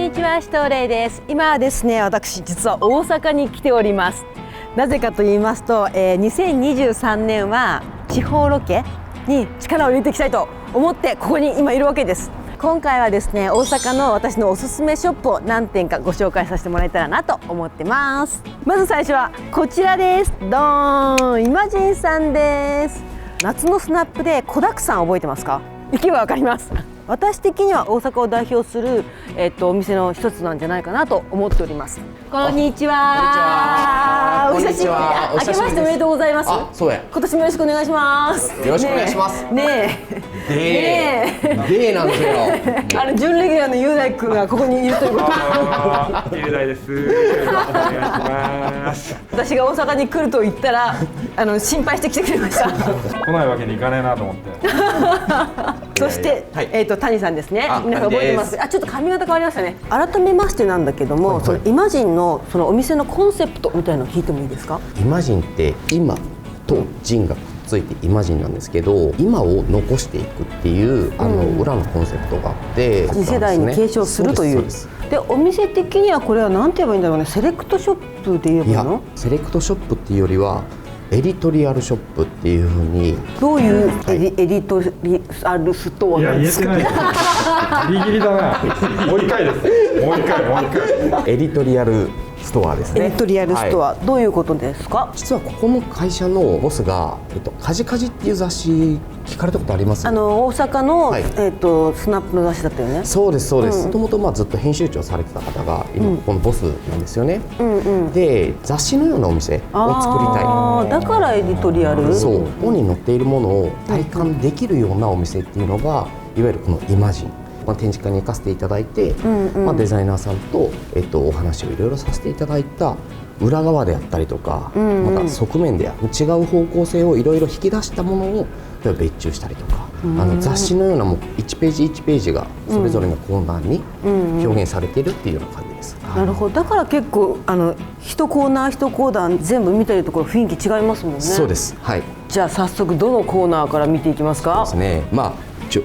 にちは、シュトーレイです。今はですね、私実は大阪に来ております。なぜかと言いますと、2023年は地方ロケに力を入れていきたいと思ってここに今いるわけです。今回はですね、大阪の私のおすすめショップを何店かご紹介させてもらえたらなと思ってます。まず最初はこちらです。ドーン、イマジンさんです。夏のスナップで子だくさん覚えてますか？行けばわかります。私的には大阪を代表する、お店の一つなんじゃないかなと思っております。こんにちは。こんにちは。明けましておめでとうございます。そうや。今年もよろしくお願いします。よろしくお願いします。ねえ。でなんですよ。準レギュラーの雄大君がここにいるということ。雄大です。お願いします。私が大阪に来ると言ったら、心配して来てくれました。来ないわけにいかねえなと思って。そして、谷さんですね。皆さん覚えてます。ちょっと髪型変わりましたね。改めましてなんだけども、そのイマジンのそのお店のコンセプトみたいなの聞いてもいいですか？イマジンって今とジンがくっついてイマジンなんですけど、今を残していくっていう裏のコンセプトがあって、次世代に継承するという。で、お店的にはこれはなんて言えばいいんだろうね。セレクトショップで言えばいいの？セレクトショップっていうよりはエディトリアルショップっていうふうに。どういうエディトリアルストアなんですか？いや、言えてない。ギリギリだな。もう一回です。もう一回。エディトリアルストアですね。エディトリアルストア、どういうことですか？実はここの会社のボスがカジカジっていう雑誌聞かれたことあります？大阪の、スナップの雑誌だったよね。そうですそうです。もともとずっと編集長されてた方が今ここのボスなんですよね。で、雑誌のようなお店を作りたい。だからエディトリアル。そう、ここに載っているものを体感できるようなお店っていうのがいわゆるこのイマジン。展示会に行かせていただいて、デザイナーさんと、お話をいろいろさせていただいた裏側であったりとか、また側面で違う方向性をいろいろ引き出したものを別注したりとか、雑誌のようなもう1ページ1ページがそれぞれのコーナーに表現されているっていうような感じです。なるほど。だから結構一コーナー一コーナー全部見てるところ雰囲気違いますもんね。そうです。はい。じゃあ早速どのコーナーから見ていきますか？そうですね。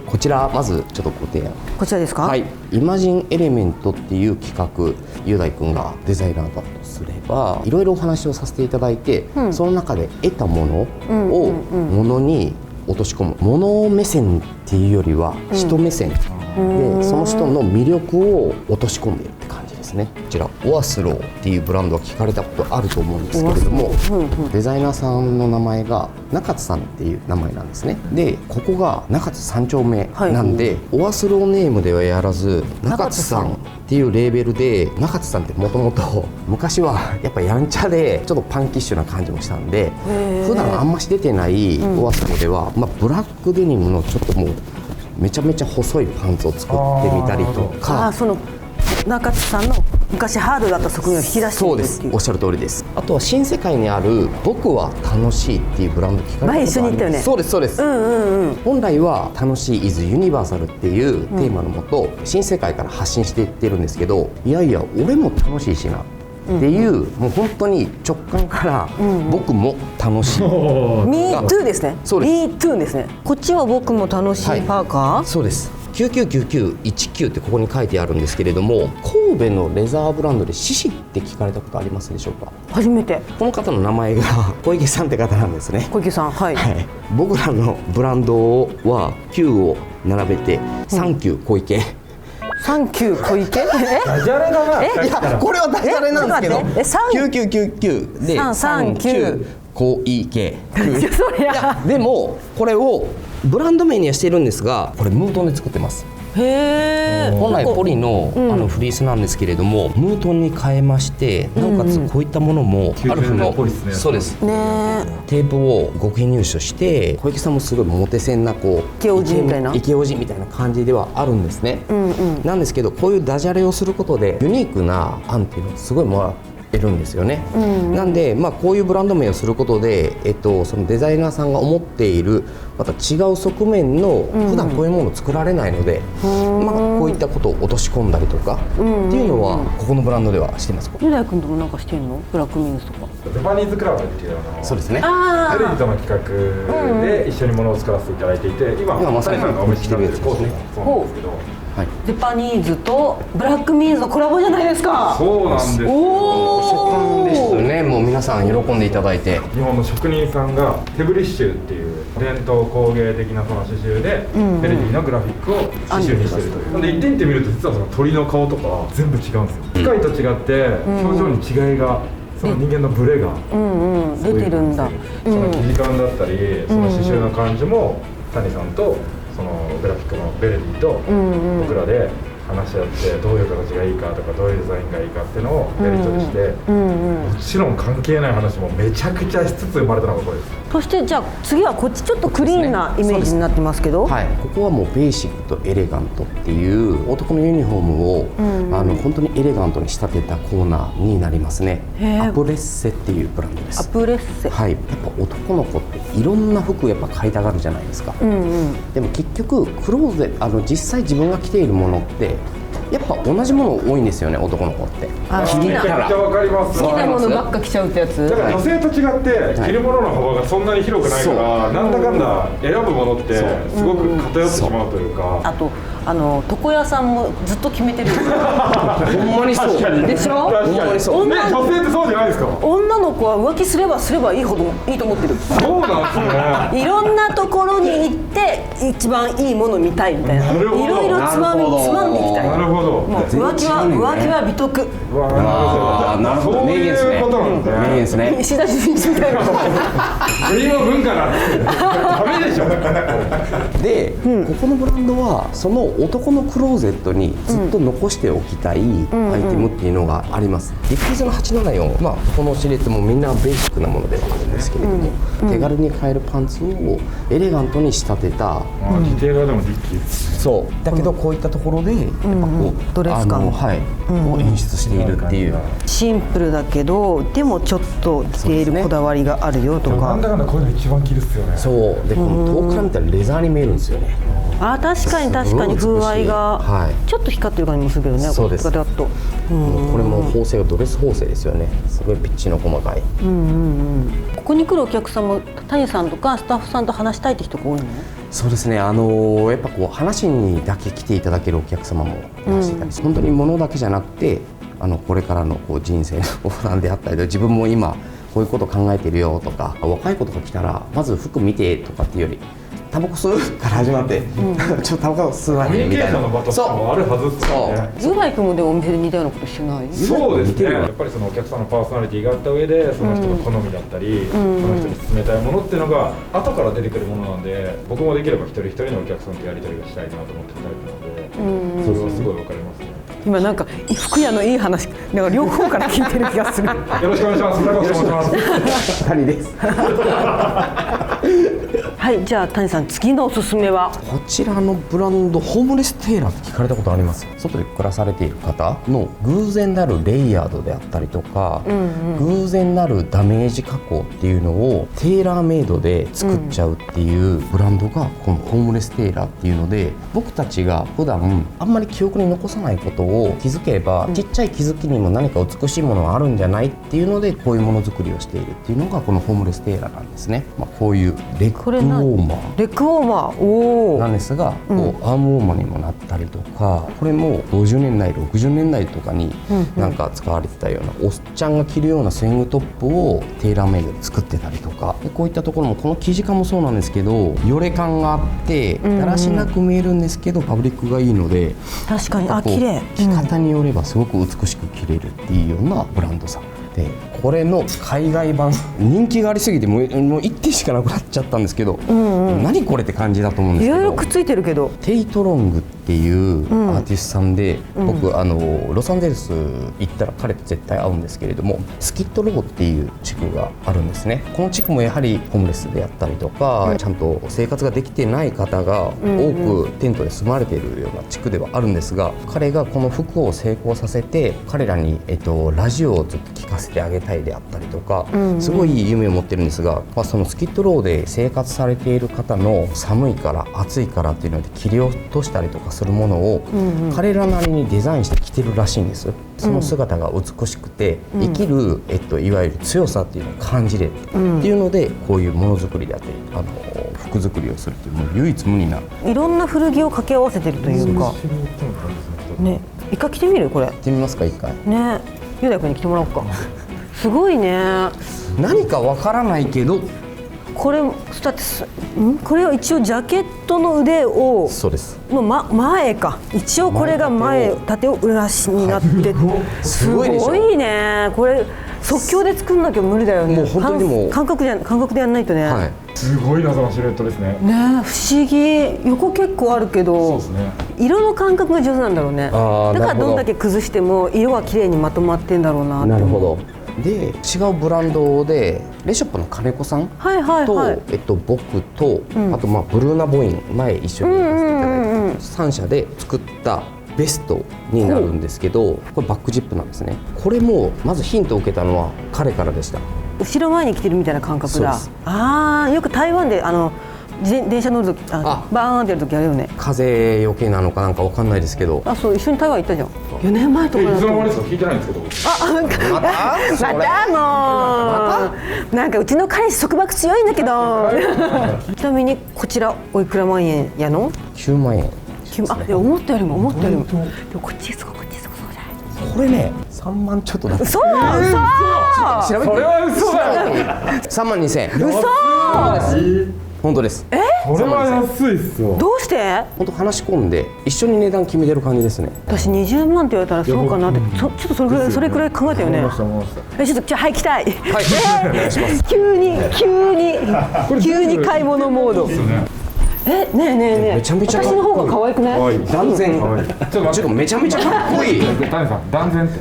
こちらまずちょっとご提案。こちらですか？はい。イマジンエレメントっていう企画、雄大君がデザイナーだとすれば、いろいろお話をさせていただいて、その中で得たものをものに落とし込む。もの目線っていうよりは人目線で、その人の魅力を落とし込んでいるって感じですね。こちらオアスローっていうブランドは聞かれたことあると思うんですけれども、デザイナーさんの名前が中津さんっていう名前なんですね。で、ここが中津3丁目なんで、オアスローネームではやらず中津さんっていうレーベルで、中津さんってもともと昔はやっぱやんちゃでちょっとパンキッシュな感じもしたんで、普段あんまし出てないオアスローでは、ブラックデニムのちょっともうめちゃめちゃ細いパンツを作ってみたりとか。その中津さんの昔ハードだった側面を引き出しているっていう。そうです。おっしゃる通りです。あとは新世界にある僕は楽しいっていうブランド聞かれたことあります？前一緒に行ったよね。そうですそうです。本来は楽しい is universal っていうテーマのもと、新世界から発信していってるんですけど、いやいや俺も楽しいしなっていう、もう本当に直感から僕も楽しい。Me too ですね。そうです。Me too ですね。こっちは僕も楽しいパーカー。そうです。999919ってここに書いてあるんですけれども、神戸のレザーブランドでシシって聞かれたことありますでしょうか？初めて。この方の名前が小池さんって方なんですね。小池さん、はい。僕らのブランドは9を並べてサンキュー小池。サンキュー小池？ダジャレだな。いや、これはダジャレなんですけど、9999でサンキュー小池。いや、でもこれをブランド名にはしてるんですが、これムートンで作ってます。本来ポリのフリースなんですけれども、ムートンに変えまして、なおかつこういったものもアルフの、そうですテープを極秘入手して、小池さんもすごいモテ線なこうイケオジみたいな感じではあるんですね。なんですけど、こういうダジャレをすることでユニークな案っていうのをすごいもらえるんですよね。なんで、こういうブランド名をすることで、そのデザイナーさんが思っているまた違う側面の、普段こういうものを作られないので、こういったことを落とし込んだりとかっていうのはここのブランドではしてます。雄大君ともなんかしてんの？ブラックミンズとか。ジャパニーズクラブっていうそうですね。テレビとの企画で一緒にものを作らせていただいていて、今谷さんがお召しになっているコートもそうなんですけど、はい、ジャパニーズとブラックミーンズのコラボじゃないですか。そうなんですよ。おですね。もう皆さん喜んでいただいて、日本の職人さんが手振り刺繍っていう伝統工芸的なその刺繍で、ベルディのグラフィックを刺繍にしてるという。なんで行ってみてみると実はその鳥の顔とか全部違うんですよ。機械と違って表情に違いが、その人間のブレが出てるんだ。その生地感だったり、その刺繍の感じも谷さんとそのグラフィックのベルディと僕らで話し合ってどういう形がいいかとかどういうデザインがいいかっていうのをやり取りして、もちろん関係ない話もめちゃくちゃしつつ生まれたのがこれです。そしてじゃあ次はこっちちょっとクリーンなイメージになってますけど、はい、ここはもうベーシックとエレガントっていう男のユニフォームを、本当にエレガントに仕立てたコーナーになりますね。アプレッセっていうブランドです。アプレッセ、はい、やっぱ男の子っていろんな服やっぱ買いたがるじゃないですか。でも結局クローゼ実際自分が着ているものってやっぱ同じもの多いんですよね、男の子って。めちゃくちゃわかります。好きなものばっか着ちゃうってやつ。だから女性と違って着るものの幅がそんなに広くないから、なんだかんだ選ぶものってすごく偏ってしまうというか。あと床屋さんもずっと決めてる。ほんまにそうでしょ。確かにそうね。女性ってそうじゃないですか。女の子は浮気すればいいほどいいと思ってる。そうなんですね。いろんなところに行って一番いいもの見たいみたいな。いろいろつまんでいきたい。なるほど。もう浮気は美徳。なるほど。名言ですね。名言ですね。石田純一みたいな。国の文化なんてダメでしょ。で、ここのブランドはその男のクローゼットにずっと残しておきたいアイテムっていうのがあります。ディッキーズの874、このシルエットもみんなベーシックなものではあるんですけれども、手軽に買えるパンツをエレガントに仕立てた。ディテーラーでもディッキーズ。そうだけどこういったところでやっぱこうドレス感を演出しているっていう。シンプルだけどでもちょっとディテールこだわりがあるよとか。なんだかんだこういうの一番着るっすよね。そうでこの遠くから見たらレザーに見えるんですよね。確かに風合いがちょっと光ってる感じもするけどね。そうです。これも縫製がドレス縫製ですよね。すごいピッチの細かい。ここに来るお客さんも谷さんとかスタッフさんと話したいって人が多いの？そうですね。やっぱこう話にだけ来ていただけるお客様もいらっしゃったり、本当に物だけじゃなくてこれからのこう人生の不安であったり、自分も今こういうこと考えてるよとか、若い子とか来たらまず服見てとかっていうより。タバコ吸うから始まって、ちょっとタバコ吸わねみたいな。コミュニケーションの場とかもあるはずですよね。ユーバイ君もでもお店で似たようなことしない？そうですね。やっぱりそのお客さんのパーソナリティがあった上で、その人の好みだったり、その人に勧めたいものっていうのが後から出てくるものなんで、僕もできれば一人一人のお客さんとやり取りがしたいなと思ってるタイプなので、それはすごいわかりますね。今なんか服屋のいい話、なんか両方から聞いてる気がする。よろしくお願いします。高橋と申します。谷です。はい、じゃあ谷さん次のおすすめは？こちらのブランドホームレステーラーって聞かれたことあります？外で暮らされている方の偶然なるレイヤードであったりとか、偶然なるダメージ加工っていうのをテーラーメイドで作っちゃうっていうブランドがこのホームレステーラーっていうので、僕たちが普段あんまり記憶に残さないことを気づけば、ちっちゃい気づきにも何か美しいものがあるんじゃないっていうので、こういうものづくりをしているっていうのがこのホームレステーラーなんですね。こういうレッグウォーマー、レッグウォーマーなんですが、こうアームウォーマーにもなったりとか、これも50年代60年代とかになんか使われてたようなおっちゃんが着るようなスイングトップをテーラーメイドで作ってたりとか、でこういったところもこの生地感もそうなんですけど、よれ感があってだらしなく見えるんですけど、ファブリックがいいので、確かに綺麗。着方によればすごく美しく着れるっていうようなブランドさんで、これの海外版人気がありすぎてもう1点しかなくなっちゃったんですけど、何これって感じだと思うんですけど、いろいろくっついてるけど、テイトロングっていうアーティストさんで、僕ロサンゼルス行ったら彼と絶対会うんですけれども、スキッドローっていう地区があるんですね。この地区もやはりホームレスであったりとか、ちゃんと生活ができてない方が多くテントで住まれているような地区ではあるんですが、彼がこの服を成功させて彼らに、ラジオをずっと聞かせてあげたいであったりとか、すごい夢を持ってるんですが、そのスキッドローで生活されている方の寒いから暑いからっていうので切り落としたりとかすするものを彼らなりにデザインして着てるらしいんです。その姿が美しくて生きる、いわゆる強さっていうのを感じれるっていうので、こういうものづくりであったり服作りをするっていうもう唯一無二ないろんな古着を掛け合わせてるというかね。一回着てみるこれ。着てみますか一回。ね、雄大君に着てもらおうか。すごいね。何かわからないけど、これだってこれは一応ジャケットの腕をそうですの、前か、一応これが前縦を裏足になって、すごいね。これ即興で作んなきゃ無理だよね。もう本当にもう感覚でやんないとね。はい、すごい謎のシルエットですね。ね、不思議。横結構あるけど、そうですね、色の感覚が上手なんだろうね。だからどんだけ崩しても色は綺麗にまとまってんだろうな。なるほど。で違うブランドでレショップの金子さんと、僕と、あとブルーナボイン前一緒にやらせていただいた3社で作ったベストになるんですけど、これバックジップなんですね。これもまずヒントを受けたのは彼からでした。後ろ前に来てるみたいな感覚だ。ああ、よく台湾で電車乗るときバーンってやるときあるよね。風よけなのかなんかわかんないですけど。あ、そう、一緒に台湾行ったじゃん。4年前とかだと。いつの間にですか、聞いてないんですけど。またもうなんかうちの彼氏束縛強いんだけど。ちなみにこちらおいくら万円やの？9万円。いや思ったよりもでもこっちすごそうじゃない。これね3万ちょっとだった。そう調べて。それは嘘だよ。3万2千円。嘘。本当です。それは安いっすよ。どうして？本当話し込んで一緒に値段決めてる感じですね。私20万って言われたらそうかなってちょっとそれくらい考えたよね。ちょっとじゃあはい来たい。はいお願いします。急に買い物モード。ねえめちゃめちゃ私の方が可愛くない？断然。ちょっとめちゃめちゃかっこいい。谷さん断然って。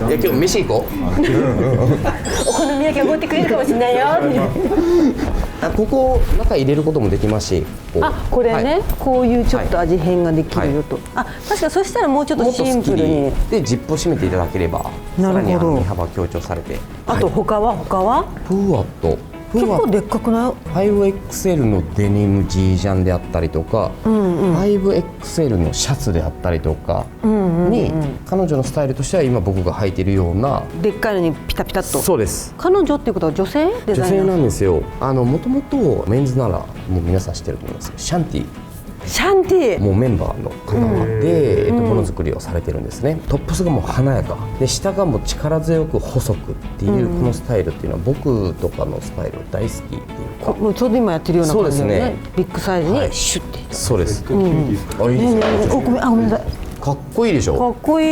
今日飯行こう。お好み焼きおごってくれるかもしれないよ。ここ中入れることもできますし。これね、こういうちょっと味変ができるよと。確かそしたらもうちょっとシンプルに。でジップを閉めていただければさらに身幅強調されて。あと他はプーアット。結構でっかくない？ 5XL のデニム G ジャンであったりとか、5XL のシャツであったりとかに彼女のスタイルとしては今僕が履いてるようなでっかいのにピタピタっと。そうです。彼女っていうことは女性？デザイナー？女性なんですよ。もともとメンズならもう皆さん知ってると思いますけど、シャンティもうメンバーの方でものづくりをされてるんですね。トップスがもう華やかで下がもう力強く細くっていうこのスタイルっていうのは僕とかのスタイル大好きっていうか、もうちょうど今やってるような感じだよね。そうですね。ビッグサイズにシュッて。そうです。いいですか？ごめんなさい。かっこいいでしょ。かっこいい。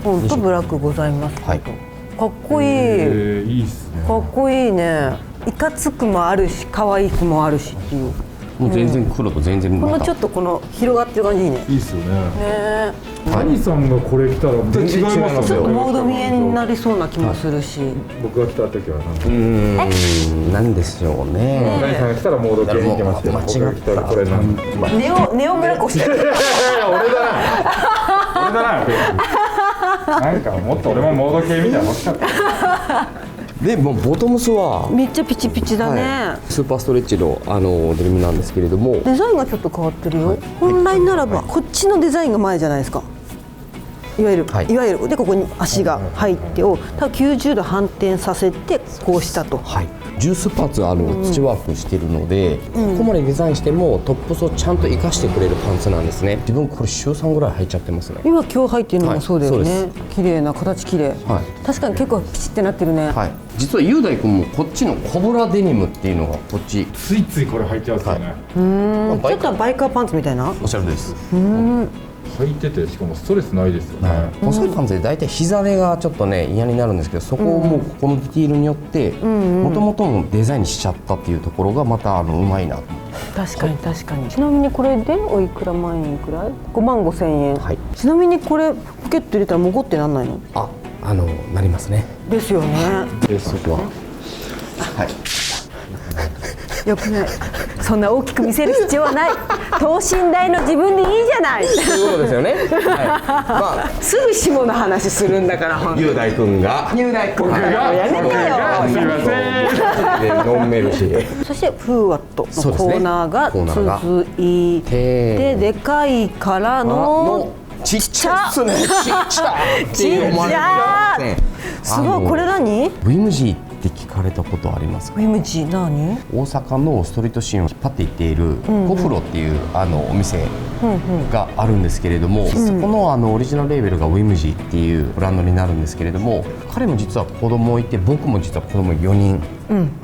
本当ブラックございます。はい。かっこいい。いいっすね。かっこいいね。いかつくもあるし可愛くもあるしっていう。もう全然黒と全然このちょっとこの広がってる感じいいね。いいっすよね。谷さんがこれ着たら全然違いますよね。モード見えになりそうな気もするし。僕が着た時はなんでしょうね。谷さんが着たらモード系に行きますけど、僕が着たらこれなんネオブラックをしてる。俺だな。なんかもっと俺もモード系みたいなの欲しかった。でもボトムスはめっちゃピチピチだね。スーパーストレッチのデニムなんですけれども、デザインがちょっと変わってるよ。本来ならばこっちのデザインが前じゃないですか。いわゆるでここに足が入ってをただ90度反転させてこうしたと。はい。ジュースパーツ土ワークしてるので、ここまでデザインしてもトップスをちゃんと生かしてくれるパンツなんですね。自分これ週3ぐらい履いちゃってますね。今入ってるのもそうだよね。綺麗な形綺麗。はい。確かに結構ピチってなってるね。はい。実は雄大君もこっちのコブラデニムっていうのがこっちついついこれ履いちゃうんですよね。ちょっとバイカーパンツみたいな。おっしゃるです。履いててしかもストレスないですよね。細いパンツで大体膝上がちょっとね嫌になるんですけど、そこをもうここのディティールによってもともとのデザインにしちゃったっていうところがまたうまいなと思って。確かに。ちなみにこれでおいくら万円くらい？5万5千円。はい。ちなみにこれポケット入れたらもごってなんないの？なりますね。ですよね。そこははい。よくない。そんな大きく見せる必要はない。等身大の自分でいいじゃない。そういうことですよね。はい。すぐ下の話するんだから。雄大君が。雄大君がやめてよ。すみません。ノンメルシー。そしてフーワットのコーナーが続いて、でかいからのちっちゃっすね。ちっちゃっていう思われてすごい。これ何？ウィムジーって聞かれたことありますか？ウィムジー何？大阪のストリートシーンを引っ張っていっているコフロっていうお店があるんですけれども、そこのオリジナルレーベルがウィムジーっていうブランドになるんですけれども、彼も実は子供いて、僕も実は子供4人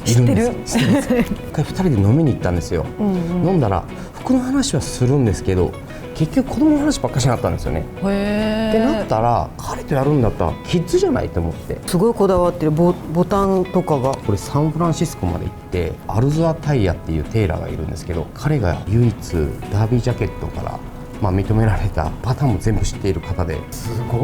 いるんです。知ってます。一回2人で飲みに行ったんですよ。飲んだら服の話はするんですけど、結局子供の話ばっかしになったんですよね。ってなったら、彼とやるんだったらキッズじゃないと思って。すごいこだわってる。ボタンとかがこれサンフランシスコまで行って、アルズアタイヤっていうテーラーがいるんですけど、彼が唯一ダービージャケットから認められたパターンも全部知っている方で、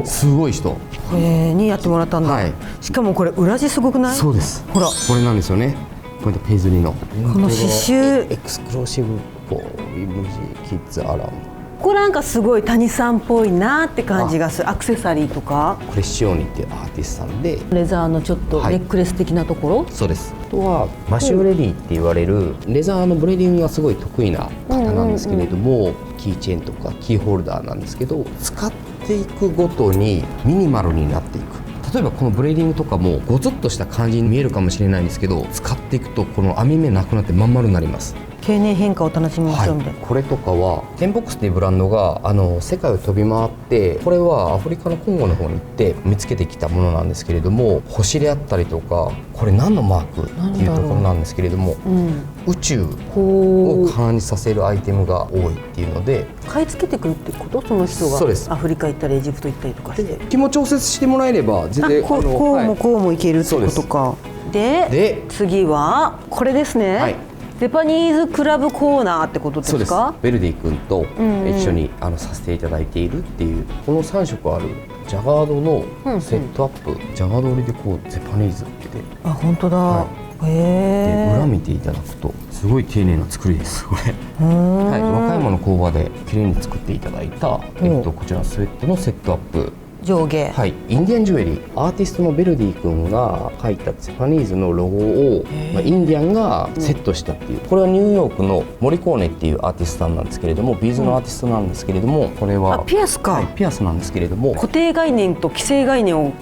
すごい人にやってもらったんだ。はい、しかもこれ裏地すごくない？そうです。ほら、これなんですよね。これでペイズリーのこの刺繍エクスクローシブフォーウィムジーキッズアラウンド。これなんかすごい谷さんっぽいなって感じがする。アクセサリーとか。これシオニっていうアーティストさんで、レザーのちょっとネックレス的なところ、そうです。あとはマシューレディって言われるレザーのブレディングがすごい得意な方なんですけれども、キーチェーンとかキーホルダーなんですけど、使っていくごとにミニマルになっていく。例えばこのブレーディングとかもゴツッとした感じに見えるかもしれないんですけど、使っていくとこの網目なくなってまん丸になります。経年変化を楽しみましょうみたいな。これとかはテンボックスっていうブランドが世界を飛び回って、これはアフリカのコンゴの方に行って見つけてきたものなんですけれども、星であったりとか、これ何のマークっていうところなんですけれども、宇宙を感じさせるアイテムが多いっていうので、買い付けてくるってこと？その人が。そうです。アフリカ行ったりエジプト行ったりとかして、気持ち調節してもらえれば全然こうもいけるってことか。で次はこれですね。はい、ジャパニーズクラブコーナーってことですか？そうです。ベルディ君と一緒にさせていただいているっていう、この3色あるジャガードのセットアップ、ジャガード織りでこうジャパニーズってて、あ、本当だ。はい、で裏見ていただくとすごい丁寧な作りですこれ。はい、和歌山の工場できれいに作っていただいた、こちらのスウェットのセットアップ。上下、はい、インディアンジュエリー、アーティストのベルディ君が描いたジャパニーズのロゴを、インディアンがセットしたっていう、これはニューヨークのモリコーネっていうアーティストさんなんですけれども、ビーズのアーティストなんですけれども、これはピアスか、はい、ピアスなんですけれども、固定概念と既成概念を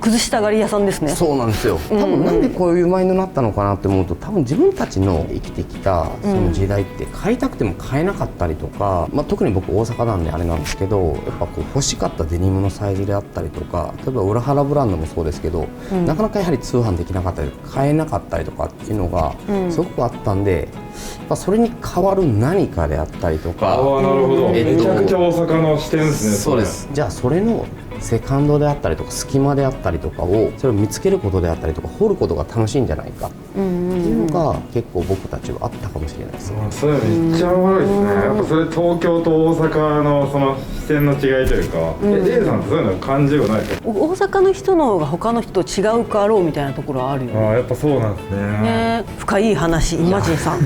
崩したがり屋さんですね。そうなんですよ。多分なんでこういうマインドになったのかなって思うと、多分自分たちの生きてきたその時代って買いたくても買えなかったりとか、特に僕大阪なんであれなんですけど、やっぱこう欲しかったデニムのサイズであったりとか、例えば裏原ブランドもそうですけど、なかなかやはり通販できなかったり買えなかったりとかっていうのがすごくあったんで、それに代わる何かであったりとか。なるほど。めちゃくちゃ大阪の視点ですね。そうです。じゃあそれのセカンドであったりとか隙間であったりとかを、それを見つけることであったりとか掘ることが楽しいんじゃないかっていうのが結構僕たちはあったかもしれないですね。それめっちゃおもろいですね。やっぱそれ東京と大阪のその視点の違いというか、J さんってそういうの感じはないですか？大阪の人の方が他の人と違うかろうみたいなところはあるよね。やっぱそうなんですね。深い話、イマジンさん。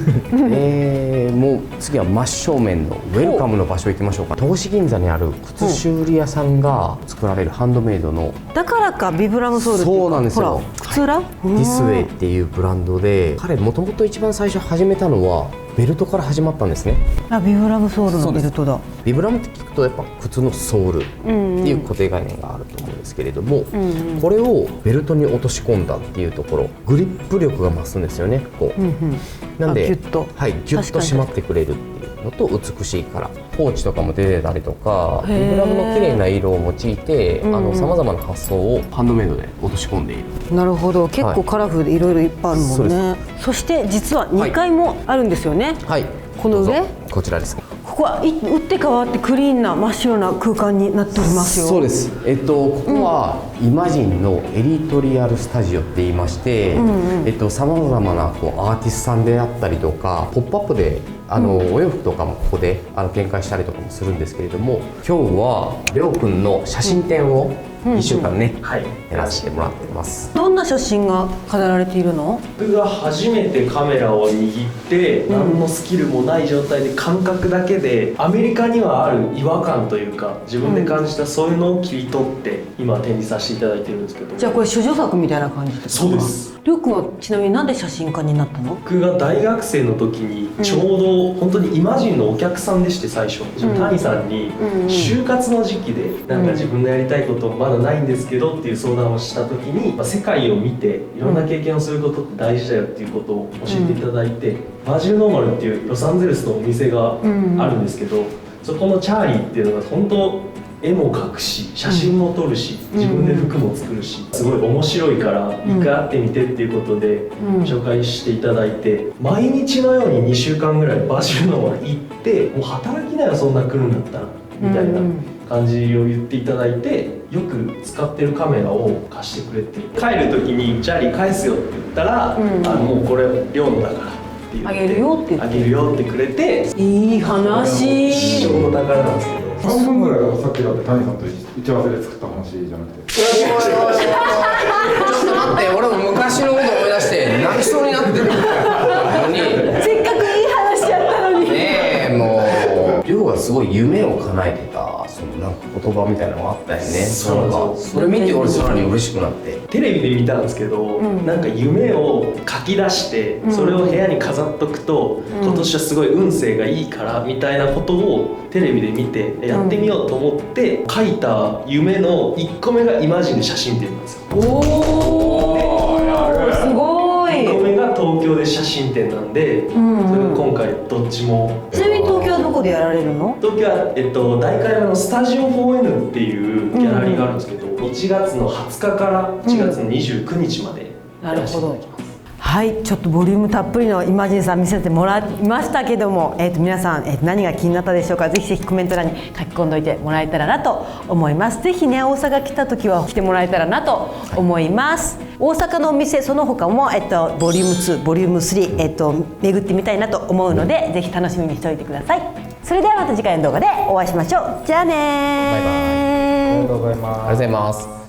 もう次は真正面のウェルカムの場所行きましょうか。戸越銀座にある靴修理屋さんが作られるハンドメイドの、だからかビブラムソールっていうか、そうなんですよ。靴裏、ディスウェイっていうブランドで、彼もともと一番最初始めたのはベルトから始まったんですね。ビブラムソールのベルトだ。ビブラムって聞くとやっぱ靴のソールっていう固定概念があると思うんですけれども、これをベルトに落とし込んだっていうところ、グリップ力が増すんですよね。こう、なんでギュッと締まってくれるっていうのと、美しいからポーチとかも出てたりとか、ビブラムの綺麗な色を用いてさまざまな発想をハンドメイドで落とし込んでいる。なるほど。結構カラフルでいろいろいっぱいあるもんね。そして実は2階もあるんですよね。はい、この上、こちらです。ここは打って変わってクリーンな真っ白な空間になっておりますよ。そうです。ここはイマジンのエリトリアルスタジオって言いまして、さまざまなこうアーティストさんであったりとか、ポップアップでお洋服とかもここで展開したりとかもするんですけれども、今日はりょうくんの写真展を2週間ね、はい、やらせてもらってます。どんな写真が飾られているの？僕が初めてカメラを握って、何のスキルもない状態で感覚だけでアメリカにはある違和感というか自分で感じたそういうのを切り取って今展示させていただいてるんですけど。じゃあこれ処女作みたいな感じですか？そうです。りょうくんはちなみになんで写真家になったの？僕が大学生の時にちょうど本当にイマジンのお客さんでして最初、谷さんに就活の時期でなんか自分のやりたいことまだないんですけどっていう相談をした時に、世界を見ていろんな経験をすることって大事だよっていうことを教えていただいて、バージルノーマルっていうロサンゼルスのお店があるんですけど、そこのチャーリーっていうのが本当絵も描くし写真も撮るし自分で服も作るしすごい面白いから一回会ってみてっていうことで紹介していただいて、毎日のように2週間ぐらいバージルノーマル行ってもう働きなよそんな来るんだったらみたいな感じを言っていただいて、よく使ってるカメラを貸してくれて、帰る時にチャーリー返すよって言ったら、もうこれ寮のだからって言ってあげるよって言ってあげるよってくれて、いい話。一生の宝なんですけど。3分ぐらいがさっきだって谷さんと打ち合わせで作った話じゃなくて。ちょっと待って、俺も昔のこと思い出して泣きそうになってるのに。せっかくいい話やったのに。ねえ、もうりょうがすごい夢を叶えてたそのなんか言葉みたいなのがあったよね。それ見て俺さらに嬉しくなって。テレビで見たんですけど、なんか夢を書き出してそれを部屋に飾っとくと、今年はすごい運勢がいいからみたいなことをテレビで見てやってみようと思って書いた夢の1個目がイマジンで写真展なんですよ。おー、すごい。1個目が東京で写真展なんで、それが今回どっちも。ちなみに東京はどこでやられるの？東京は、代官山のスタジオ 4N っていうギャラリーがあるんですけど、1月の20日から1月の29日までやらせていただきます。はい、ちょっとボリュームたっぷりのイマジンさん見せてもらいましたけども、皆さん、何が気になったでしょうか。ぜひぜひコメント欄に書き込んどいてもらえたらなと思います。ぜひね、大阪来た時は来てもらえたらなと思います。大阪のお店その他も、ボリューム2、ボリューム3、巡ってみたいなと思うので、ぜひ楽しみにしておいてください。それではまた次回の動画でお会いしましょう。じゃあねー。バイバイ。ありがとうございます。ありがとうございます。